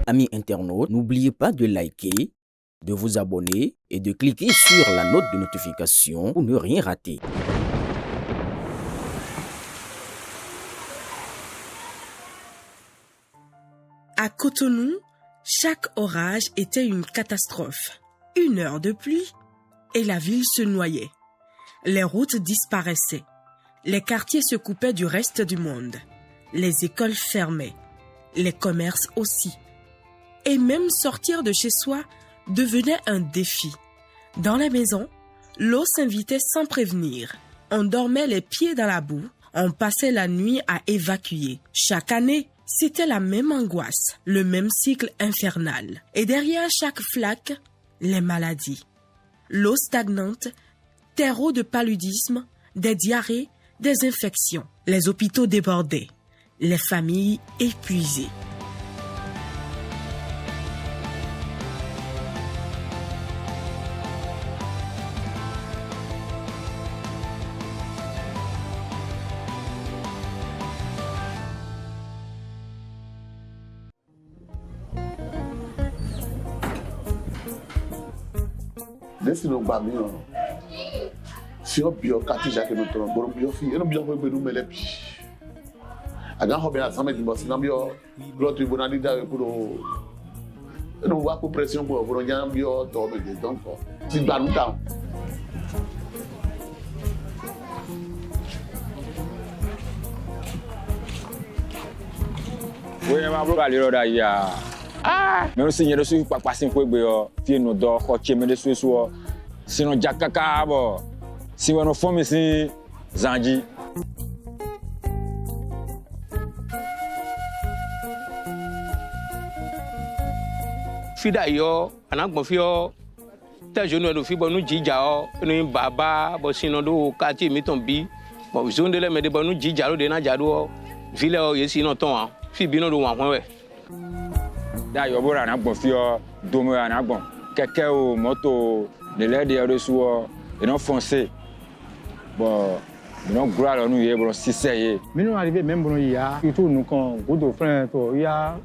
Amis internautes, n'oubliez pas de liker, de vous abonner et de cliquer sur la note de notification pour ne rien rater. À Cotonou, chaque orage était une catastrophe. 1 heure de pluie et la ville se noyait. Les routes disparaissaient. Les quartiers se coupaient du reste du monde. Les écoles fermaient. Les commerces aussi. Et même sortir de chez soi devenait un défi. Dans la maison, l'eau s'invitait sans prévenir. On dormait les pieds dans la boue. On passait la nuit à évacuer. Chaque année, c'était la même angoisse, le même cycle infernal. Et derrière chaque flaque, les maladies. L'eau stagnante, terreau de paludisme, des diarrhées, des infections. Les hôpitaux débordaient, les familles épuisées. Desse no babinho, se o pior catija que no trono, boro pior fi, eu não pior foi beru melepi. Aga hobe na sama de boss, não pior, pro tribunal de dar pro, eu não vou com pressão pro já pior todo de donc, se dá no tal. Oui, ma bro ali roda ya. Ah, mais aussi il reçu pas passer pour be fi no do xoche me de so sinon jakaka bo. Si on forme si zanji. Fida yo, anagbon fi yo. Ta jeune do fi bo nu jija o, nu baba bo sinon do quartier mi ton bi. Bon zone de le me de bo nu jija lo de na jado o. Ville o ye sinon ton fi bi no do wan we. Da yo bora na gbon fi o domo na gbon keke o moto de le de reçu o et non foncé bon non gros alors nous y bon si c'est y mais nous arrivé même bon y a surtout nous quand gros frein to y a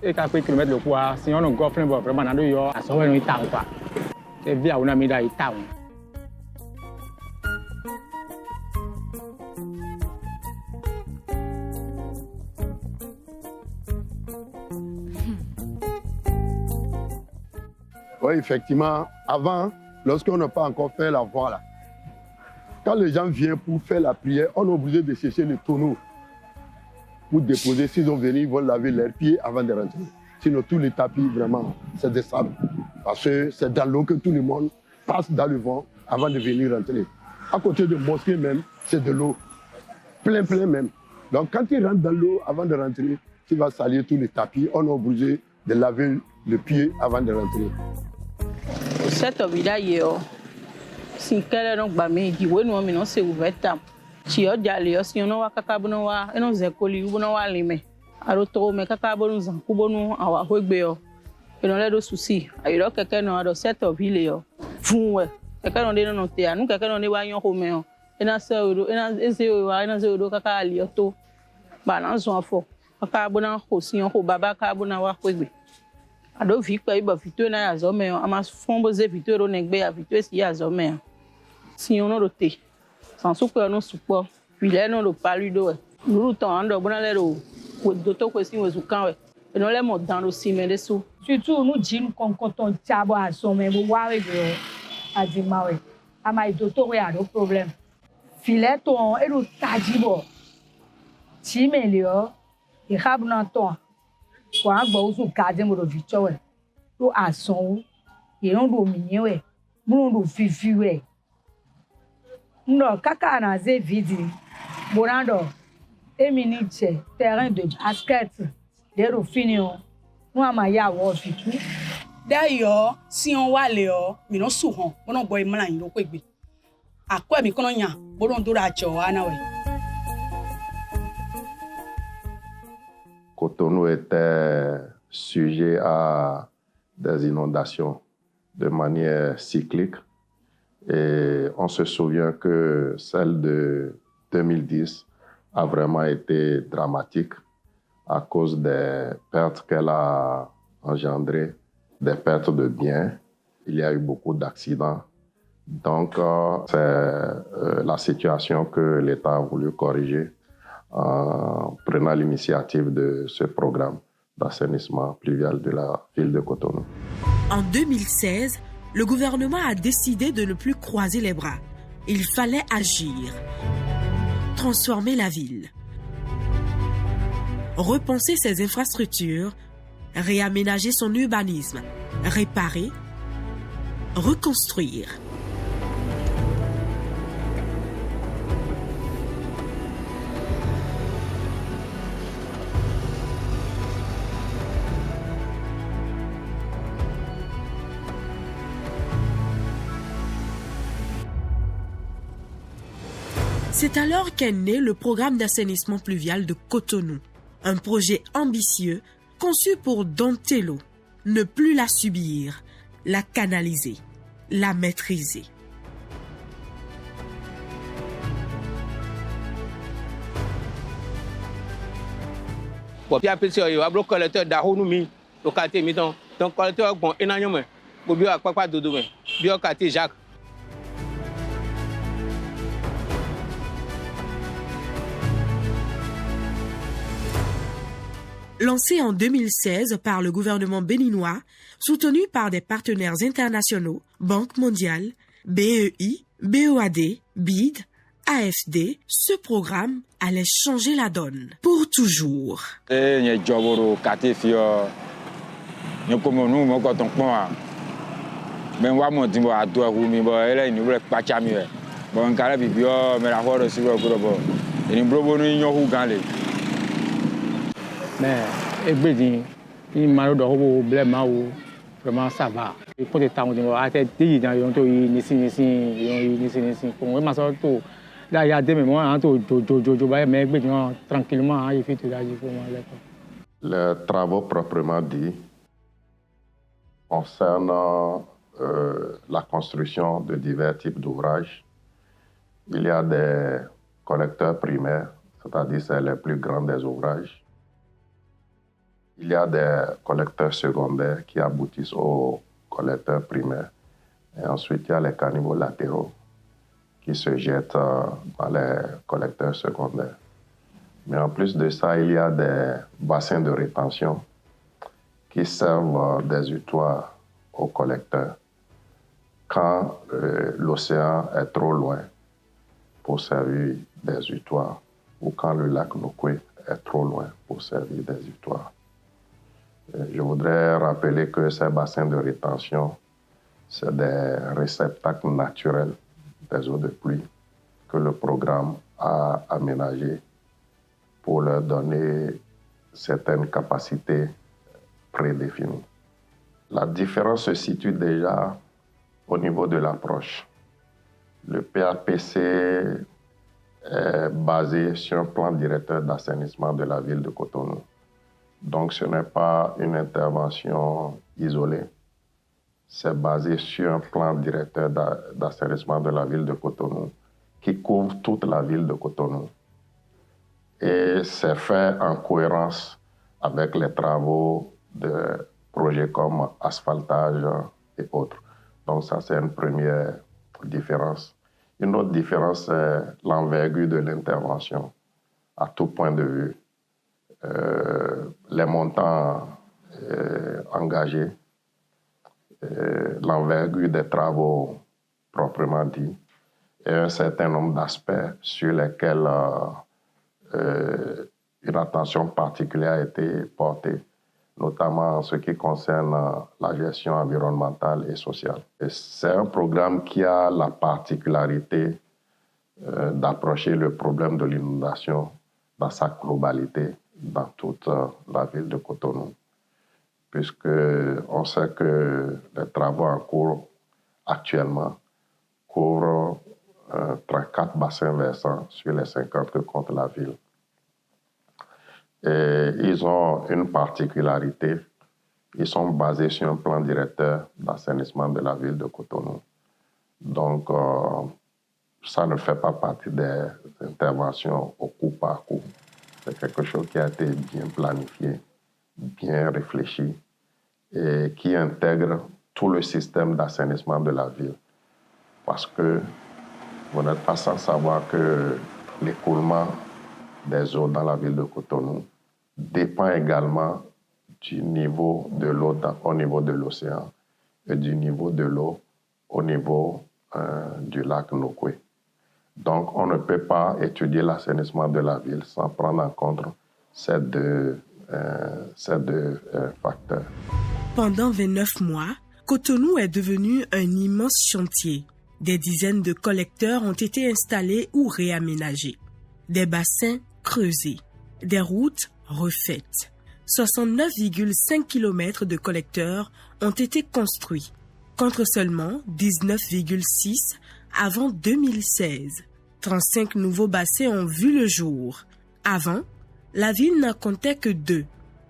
et quelques kilomètres le quoi si on go frein bon vraiment na do yo aso we no town quoi c'est via una mi da town. Oui, effectivement, avant, lorsqu'on n'a pas encore fait la voie là, quand les gens viennent pour faire la prière, on est obligé de chercher les tonneaux pour déposer. S'ils ont venu, ils vont laver leurs pieds avant de rentrer. Sinon, tous les tapis, vraiment, c'est des sables. Parce que c'est dans l'eau que tout le monde passe dans le vent avant de venir rentrer. À côté de mosquée même, c'est de l'eau. Plein même. Donc, quand ils rentrent dans l'eau avant de rentrer, tu vas salir tous les tapis. On est obligé de laver le pied avant de rentrer. Cette vida yo si kele no gba me di we no mi no se uvetam chi o jale yo si no wa kaka bunu wa eno ze koli bunu wa lime aro to me kaka bunu zan ku bunu awa hogbe yo eno le do susi ayiro keke no ado set of ile yo fun we keke no de no te anu keke no de wa yan ho me yo ena se odo ena eze wa ena ze odo kaka ali yo to ba na zo afo kaka bunu ho si yan ho baba ka bunu wa hogbe ado vi pe ibo fito na ya zo me ama fon bo ze fito ro negbe ya fito si ya zo me si ono ro te san su pe ono supo ile no ro paludo e luru ton ando bona le ro do to ko si we su kan we eno le mo dan ro si me de su surtout nu jin kon ton tiabo aso me bo wa we do adima we ama do to we ado problem file ton e ro tajibo ti me le o e habna ton kwa gbo usu kaje mo do victor to ason e ron do mi we mo do fifi we ndo kaka na ze vidi bonando emi ni che terrain de basket de ro fini o no ama ya wo fitu d'ailleurs si on wa le o mi no su han mo no boy mala yin lo pegbe akọ mi kono yan bo don do ra jo ana we. Cotonou était sujet à des inondations de manière cyclique. Et on se souvient que celle de 2010 a vraiment été dramatique à cause des pertes qu'elle a engendrées, des pertes de biens. Il y a eu beaucoup d'accidents. Donc, c'est la situation que l'État a voulu corriger en prenant l'initiative de ce programme d'assainissement pluvial de la ville de Cotonou. En 2016, le gouvernement a décidé de ne plus croiser les bras. Il fallait agir, transformer la ville, repenser ses infrastructures, réaménager son urbanisme, réparer, reconstruire. C'est alors qu'est né le programme d'assainissement pluvial de Cotonou, un projet ambitieux conçu pour dompter l'eau, ne plus la subir, la canaliser, la maîtriser. Puis après, il y a un collecteur d'Ahonoumi, le quartier Miton. Donc, le collecteur bon, énormément. Pour bien pas de demain. Bien quartier Jacques. Lancé en 2016 par le gouvernement béninois, soutenu par des partenaires internationaux, Banque mondiale, BEI, BOAD, BID, AFD, ce programme allait changer la donne pour toujours. Mais il m'a vraiment ça va. Et pour des temps, on a été dit dans le temps, il là, il y a des moments, mais tranquillement, il fait tout ça. Les travaux proprement dits concernent la construction de divers types d'ouvrages. Il y a des collecteurs primaires, c'est-à-dire c'est les plus grands des ouvrages. Il y a des collecteurs secondaires qui aboutissent aux collecteurs primaires. Et ensuite, il y a les caniveaux latéraux qui se jettent dans les collecteurs secondaires. Mais en plus de ça, il y a des bassins de rétention qui servent d'exutoire aux collecteurs quand l'océan est trop loin pour servir d'exutoire ou quand le lac Nokoué est trop loin pour servir d'exutoire. Je voudrais rappeler que ces bassins de rétention, c'est des réceptacles naturels des eaux de pluie que le programme a aménagés pour leur donner certaines capacités prédéfinies. La différence se situe déjà au niveau de l'approche. Le PAPC est basé sur un plan directeur d'assainissement de la ville de Cotonou. Donc ce n'est pas une intervention isolée. C'est basé sur un plan directeur d'assainissement de la ville de Cotonou qui couvre toute la ville de Cotonou. Et c'est fait en cohérence avec les travaux de projets comme asphaltage et autres. Donc ça, c'est une première différence. Une autre différence, c'est l'envergure de l'intervention à tout point de vue. Les montants engagés, l'envergure des travaux proprement dit, et un certain nombre d'aspects sur lesquels une attention particulière a été portée, notamment en ce qui concerne la gestion environnementale et sociale. Et c'est un programme qui a la particularité d'approcher le problème de l'inondation dans sa globalité dans toute la ville de Cotonou, puisqu'on sait que les travaux en cours actuellement couvrent 34 bassins versants sur les 50 que compte la ville. Et ils ont une particularité, ils sont basés sur un plan directeur d'assainissement de la ville de Cotonou. Donc, ça ne fait pas partie des interventions au coup par coup. C'est quelque chose qui a été bien planifié, bien réfléchi et qui intègre tout le système d'assainissement de la ville. Parce que vous n'êtes pas sans savoir que l'écoulement des eaux dans la ville de Cotonou dépend également du niveau de l'eau au niveau de l'océan et du niveau de l'eau au niveau du lac Nokwe. Donc, on ne peut pas étudier l'assainissement de la ville sans prendre en compte ces deux facteurs. Pendant 29 mois, Cotonou est devenu un immense chantier. Des dizaines de collecteurs ont été installés ou réaménagés. Des bassins creusés. Des routes refaites. 69,5 km de collecteurs ont été construits, contre seulement 19,6 avant 2016. 35 nouveaux bassins ont vu le jour. Avant, la ville n'en comptait que 2.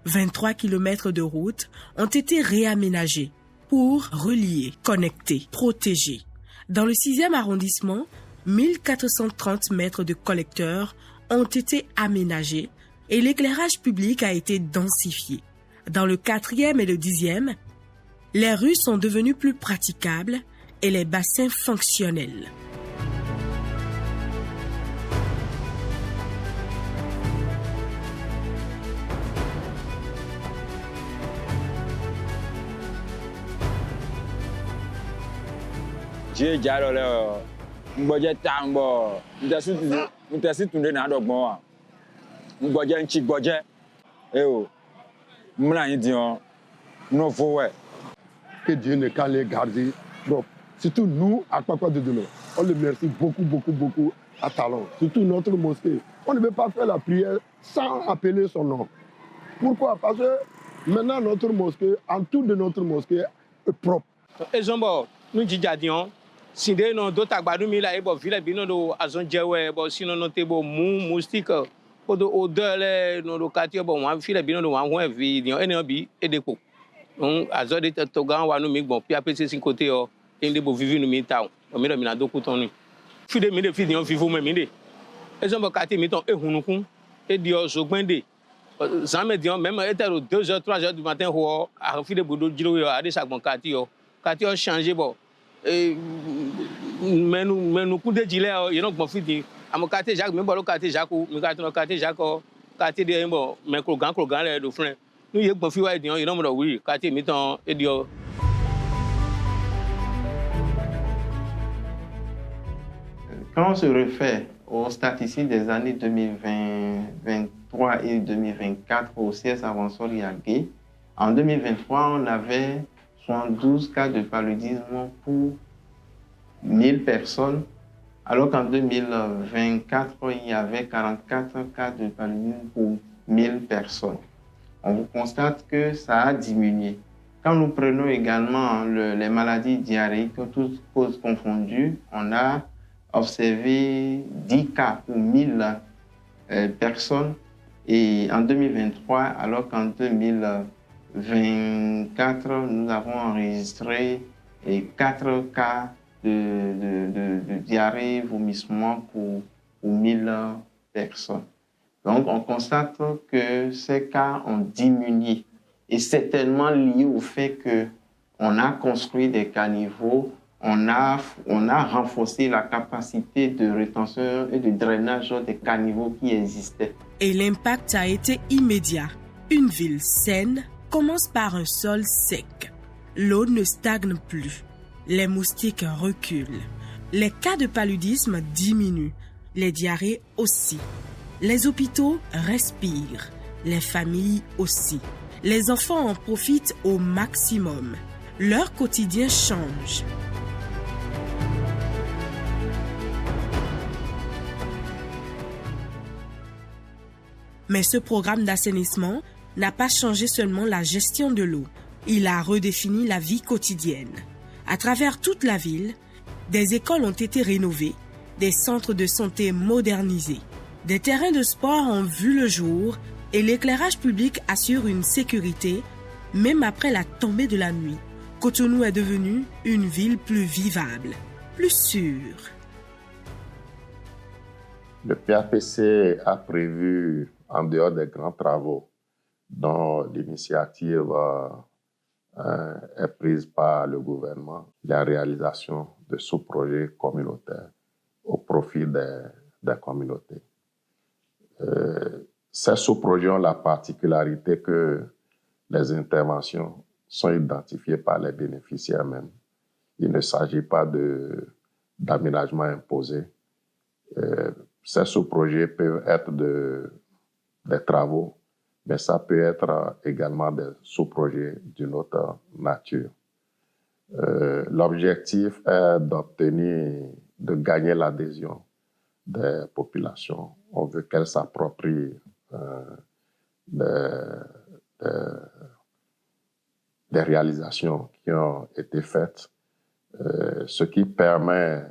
23 km de routes ont été réaménagés pour relier, connecter, protéger. Dans le 6e arrondissement, 1430 mètres de collecteurs ont été aménagés et l'éclairage public a été densifié. Dans le 4e et le 10e, les rues sont devenues plus praticables et les bassins fonctionnels. J'ai déjà le budget tambo, nous t'as tourné dans le bon. Nous budget un petit budget. Eh oh, nous l'avons dit nous faut que Dieu ne qu'à les garder propres. Surtout nous, à Kwakwa de Delo, on le remercie beaucoup à Talon. Surtout notre mosquée. On ne peut pas faire la prière sans appeler son nom. Pourquoi? Parce que maintenant notre mosquée, en tout de notre mosquée est propre. Exemple, nous disons si des non d'autres agbadou mi la ebo vile bi no do azon jewe bo sino no tebo moustique o do odeur le no do quartier bo wan file bi no do wan wan vi dion ene bi edepo on azon de togan wa no mi gbon pi apese sin côté o ende bo vivi no mi town o mi do mi na do kuton ni fi de mi de fi dion vivo me mi de exemple quartier mi ton ehunukun e di o zogbende jamais dion même était 2h 3h du matin ho a fi de bodo jiro yo a de sagbon quartier o changer bo mais nous coup de gilet il non bon fidi am quartier Jacques même bon quartier Jacques mi quartier Jacques quartier de bon mais grand le do frère nous y bon fi wa dion il non mo oui quartier mi ton e dio. Quand on se réfère aux statistiques des années 2020, 2023 et 2024 au CS Avansol Yagé, en 2023 on avait 72 cas de paludisme pour 1000 personnes, alors qu'en 2024, il y avait 44 cas de paludisme pour 1000 personnes. On constate que ça a diminué. Quand nous prenons également les maladies diarrhéiques, toutes causes confondues, on a observé 10 cas pour 1000 personnes et en 2023, alors qu'en 2024, nous avons enregistré 4 cas de diarrhée, vomissement pour 1000 personnes. Donc, on constate que ces cas ont diminué et certainement lié au fait qu'on a construit des caniveaux, on a renforcé la capacité de rétention et de drainage des caniveaux qui existaient. Et l'impact a été immédiat. Une ville saine commence par un sol sec. L'eau ne stagne plus. Les moustiques reculent. Les cas de paludisme diminuent. Les diarrhées aussi. Les hôpitaux respirent. Les familles aussi. Les enfants en profitent au maximum. Leur quotidien change. Mais ce programme d'assainissement n'a pas changé seulement la gestion de l'eau. Il a redéfini la vie quotidienne. À travers toute la ville, des écoles ont été rénovées, des centres de santé modernisés, des terrains de sport ont vu le jour et l'éclairage public assure une sécurité, même après la tombée de la nuit. Cotonou est devenue une ville plus vivable, plus sûre. Le PAPC a prévu en dehors des grands travaux dont l'initiative est prise par le gouvernement, la réalisation de sous-projets communautaires au profit des communautés. Ces sous-projets ont la particularité que les interventions sont identifiées par les bénéficiaires même. Il ne s'agit pas d'aménagement imposé. Ces sous-projets peuvent être des travaux, mais ça peut être également des sous-projets d'une autre nature. L'objectif est de gagner l'adhésion des populations. On veut qu'elles s'approprient des réalisations qui ont été faites, ce qui permet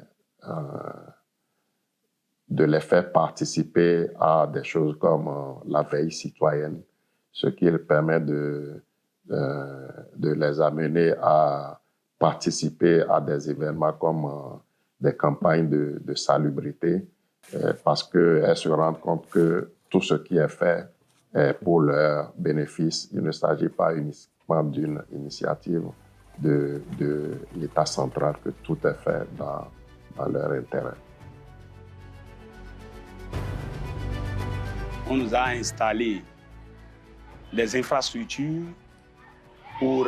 de les faire participer à des choses comme la veille citoyenne, ce qui permet de les amener à participer à des événements comme des campagnes de salubrité, parce qu'elles se rendent compte que tout ce qui est fait est pour leur bénéfice. Il ne s'agit pas uniquement d'une initiative de l'État central, que tout est fait dans leur intérêt. On nous a installé des infrastructures pour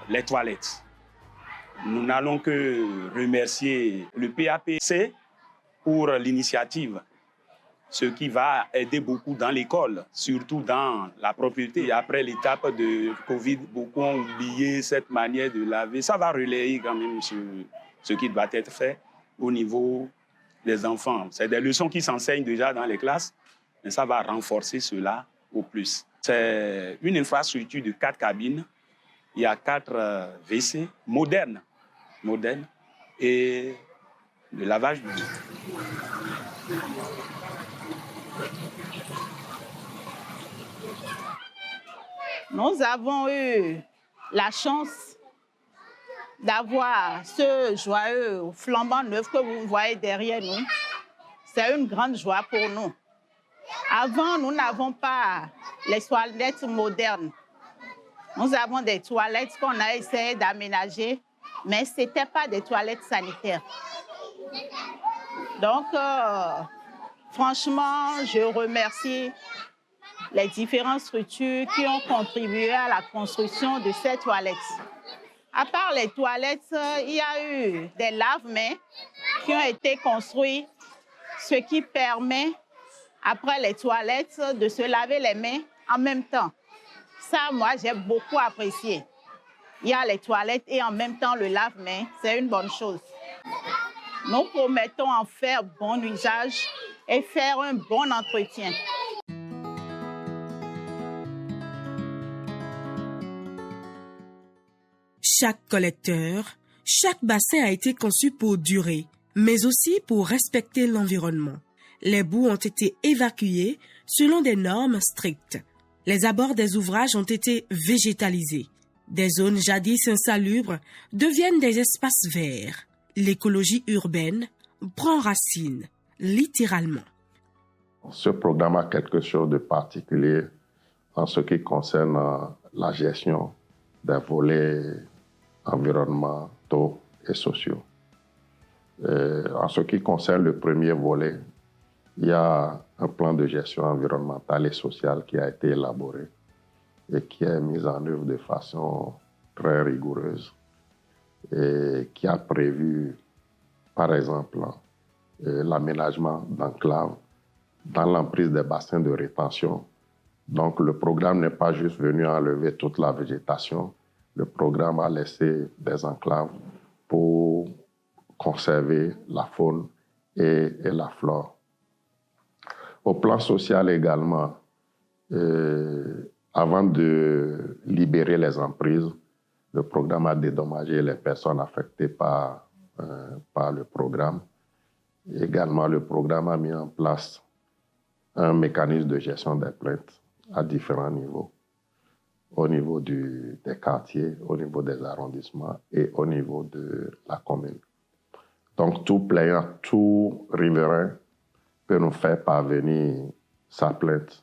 les toilettes. Nous n'allons que remercier le PAPC pour l'initiative, ce qui va aider beaucoup dans l'école, surtout dans la propriété. Après l'étape de Covid, beaucoup ont oublié cette manière de laver. Ça va relayer quand même ce qui doit être fait au niveau des enfants. C'est des leçons qui s'enseignent déjà dans les classes, mais ça va renforcer cela au plus. C'est une infrastructure de 4 cabines. Il y a 4 WC modernes et le lavage du Nous avons eu la chance d'avoir ce joyeux flambant neuf que vous voyez derrière nous. C'est une grande joie pour nous. Avant, nous n'avons pas les toilettes modernes. Nous avons des toilettes qu'on a essayé d'aménager, mais ce n'étaient pas des toilettes sanitaires. Donc, franchement, je remercie les différentes structures qui ont contribué à la construction de ces toilettes. À part les toilettes, il y a eu des lave-mains qui ont été construits, ce qui permet, après les toilettes, de se laver les mains en même temps. Ça, moi, j'ai beaucoup apprécié. Il y a les toilettes et en même temps le lave-mains, c'est une bonne chose. Nous promettons en faire bon usage et faire un bon entretien. Chaque collecteur, chaque bassin a été conçu pour durer, mais aussi pour respecter l'environnement. Les boues ont été évacuées selon des normes strictes. Les abords des ouvrages ont été végétalisés. Des zones jadis insalubres deviennent des espaces verts. L'écologie urbaine prend racine, littéralement. Ce programme a quelque chose de particulier en ce qui concerne la gestion des volets environnementaux et sociaux. En ce qui concerne le premier volet, il y a un plan de gestion environnementale et sociale qui a été élaboré et qui est mis en œuvre de façon très rigoureuse et qui a prévu, par exemple, l'aménagement d'enclaves dans l'emprise des bassins de rétention. Donc, le programme n'est pas juste venu enlever toute la végétation. Le programme a laissé des enclaves pour conserver la faune et la flore. Au plan social également, avant de libérer les emprises, le programme a dédommagé les personnes affectées par le programme. Également, le programme a mis en place un mécanisme de gestion des plaintes à différents niveaux. Au niveau des quartiers, au niveau des arrondissements et au niveau de la commune. Donc, tout plaignant, tout riverain peut nous faire parvenir sa plainte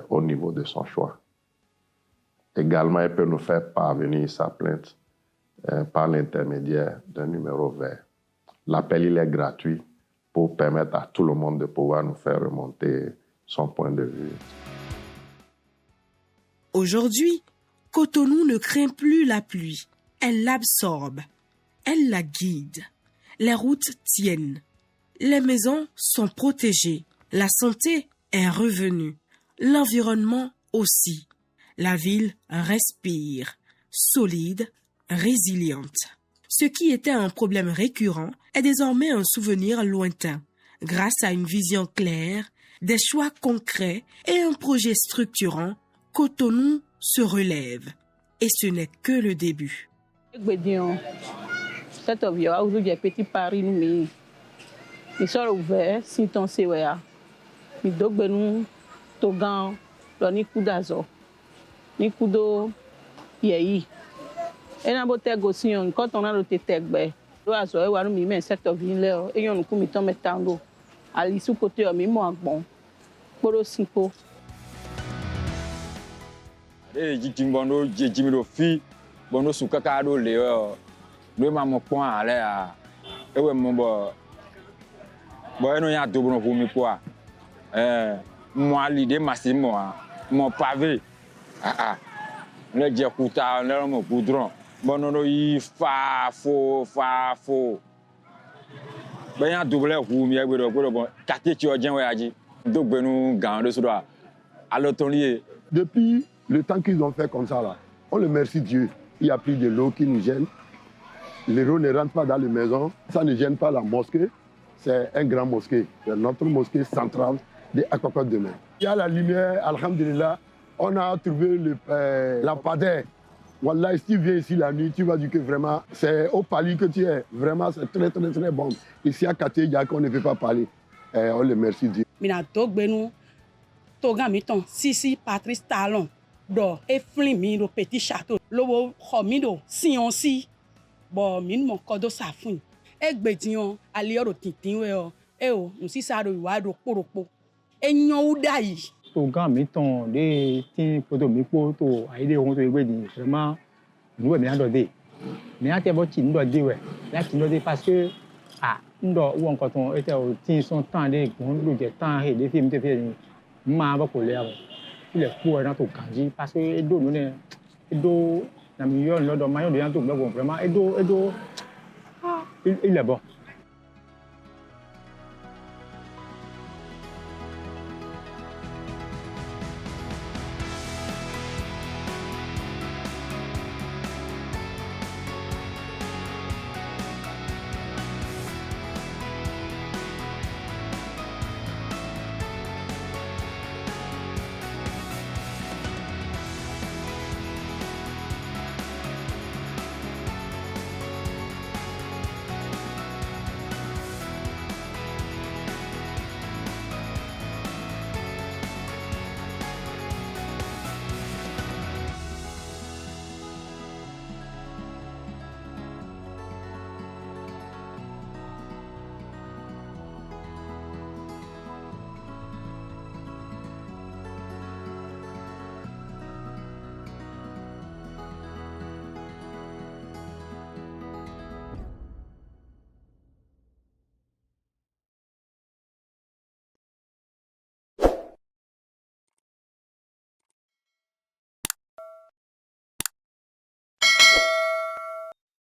au niveau de son choix. Également, il peut nous faire parvenir sa plainte par l'intermédiaire d'un numéro vert. L'appel, il est gratuit pour permettre à tout le monde de pouvoir nous faire remonter son point de vue. Aujourd'hui, Cotonou ne craint plus la pluie. Elle l'absorbe. Elle la guide. Les routes tiennent. Les maisons sont protégées. La santé est revenue. L'environnement aussi. La ville respire, solide, résiliente. Ce qui était un problème récurrent est désormais un souvenir lointain, grâce à une vision claire, des choix concrets et un projet structurant. Cotonou se relève. Et ce n'est que le début. Cette ovia où j'ai petit Paris nous mais ils sont ouverts si ton sewa mi dogbenu togan lo ni kudazo ni kudo yeyi ena bo tego si on quand on a le tegbe do azo e wa nu mi men cette ovia le e yon ku mi ton metando ali su côté mi mo agbon poro sinko e jimbondo jimiro fi bono su kaka do le no ma mo pon ale a e we mo bo eno ya do bono fu mi kwa mo ali de masimo mo pavé le je kuta le mo goudron bono no yi fa fo ben ya double fu mi e gbedo bon quartier ti ojen we aji do gbenu gan de so do à l'automne. Depuis le temps qu'ils ont fait comme ça là, on le remercie Dieu. Il n'y a plus de l'eau qui nous gêne. L'eau ne rentre pas dans les maisons. Ça ne gêne pas la mosquée. C'est un grand mosquée. C'est notre mosquée centrale de Akoko de Mer. Il y a la lumière, alhamdulillah. On a trouvé le lampadaire. Wallah, si tu viens ici la nuit, tu vas dire que vraiment, c'est au palier que tu es. Vraiment, c'est très, très, très bon. Ici à Katé, on ne peut pas parler. On le remercie Dieu. Mina Dogbenu, Toga Miton, Sisi, Patrice Talon. Do e flin mi do petit château lowo kho mi do sion si bo mi mo kodo safun e gbedion ali oro tintin we o e o nsi sa do wa do poropo e yan uda yi to gan mi ton de tin photo mi po to aide ohun to egbe ni vraiment nous mi ando de mi ate bo ti ndo de we la ti ndo de parce que ndo wo nkan ton ete o tin son temps de gon lo je temps he de film te fi ma ba ko le abo il est pour dans tout canji parce que edo nous edo na million là dans maillon de tout vraiment edo il est bon.